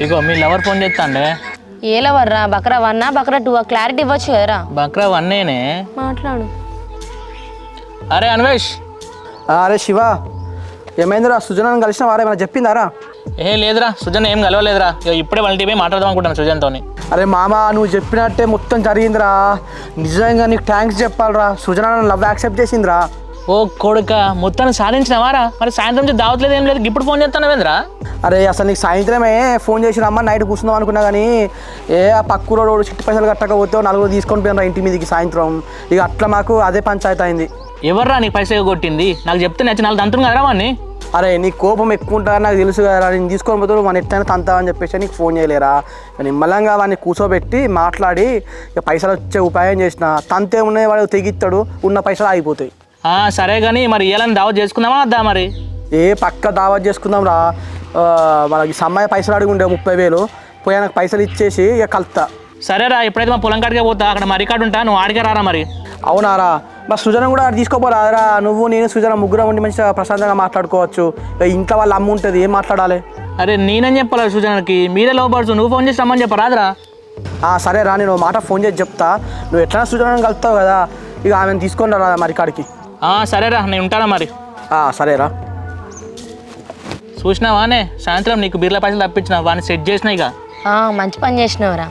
ఇగో మీ lover phone చేస్తాండే. ఏ లవర్రా? Bakra 1 Bakra 2 clarity ఇవ్వచ్చు కదరా. బక్రా 1 మాట్లాడు. అరే అన్వేష్. అరే శివ, ఏమైందిరా? సుజనాన్ని కలిసిన వారా? ఏమైనా చెప్పిందారా? లేదురా, సుజన్ ఏం కలవలేదురా. ఇప్పుడే వాళ్ళ టీపై మాట్లాడదాం అనుకుంటాను సుజన్తో. అరే మామ, నువ్వు చెప్పినట్టే మొత్తం జరిగిందిరా. నిజంగా నీకు థ్యాంక్స్ చెప్పాలరా. సుజన లవ్ యాక్సెప్ట్ చేసిందిరా. ఓ కొడుక, మొత్తాన్ని సాధించినవారా? మరి సాయంత్రం నుంచి దావట్లేదు, ఏం లేదు, ఇప్పుడు ఫోన్ చేస్తానవేంద్రా? అరే అసలు నీకు సాయంత్రమే ఫోన్ చేసి రమ్మ, నైట్ కూర్చుందాం అనుకున్నా కానీ ఆ పక్కూర రోడ్డు చిట్టి పైసలు కట్టకపోతే నలుగురు తీసుకొని పోయినరా ఇంటి మీదకి సాయంత్రం. ఇక అట్లా మాకు అదే పంచాయతీ అయింది. ఎవర్రా నీకు పైసలు కొట్టింది? నాకు చెప్తే నచ్చి నాలుగు తంతును కదరా వాడిని. అరే నీ కోపం ఎక్కువ ఉంటారని నాకు తెలుసు కదా. నేను తీసుకొని పోతాడు మన ఎట్లయినా తంతావని చెప్పేసి నీకు ఫోన్ చేయలేరా. నిమ్మలంగా వాడిని కూర్చోబెట్టి మాట్లాడి ఇక పైసలు వచ్చే ఉపాయం చేసిన. తంతే ఉన్నాయి, వాడు తెగిస్తాడు, ఉన్న పైసలు ఆగిపోతాయి. సరే కానీ మరి ఇవ్వాలని దావత్ చేసుకుందామా వద్దా? మరి పక్క దావత్ చేసుకుందాం రా. మనకి సమ్మాయి పైసలు అడిగి ఉండే 30,000 పోయి నాకు పైసలు ఇచ్చేసి ఇక కలుతా. సరేరా, ఎప్పుడైతే మా పొలం కాడికే పోతా, అక్కడ మరి కాడు ఉంటా, నువ్వు ఆడికే రారా. మరి అవునారా? మా సుజన కూడా తీసుకోపోరారా? నువ్వు నేను సుజన ముగ్గురం ఉండి మంచిగా ప్రశాంతంగా మాట్లాడుకోవచ్చు. ఇంట్లో వాళ్ళ అమ్మ ఉంటుంది, ఏం మాట్లాడాలి? అరే నేనేం చెప్పాలి సుజనకి? మీరే లోపడుచు, నువ్వు ఫోన్ చేసి రమ్మని చెప్పరాదురా. సరే రా, నేను మాట ఫోన్ చేసి చెప్తా. నువ్వు ఎట్లా సుజనని కలుస్తావు కదా, ఇక ఆమెను తీసుకొని రా మరి కాడికి. సరేరా, నేను ఉంటానా మరి. సరేరా. చూసినావానే సాయంత్రం నీకు బీర్ల పైసలు తప్పించిన వాడిని సెట్ చేసినా. ఇక మంచి పని చేసినవరా.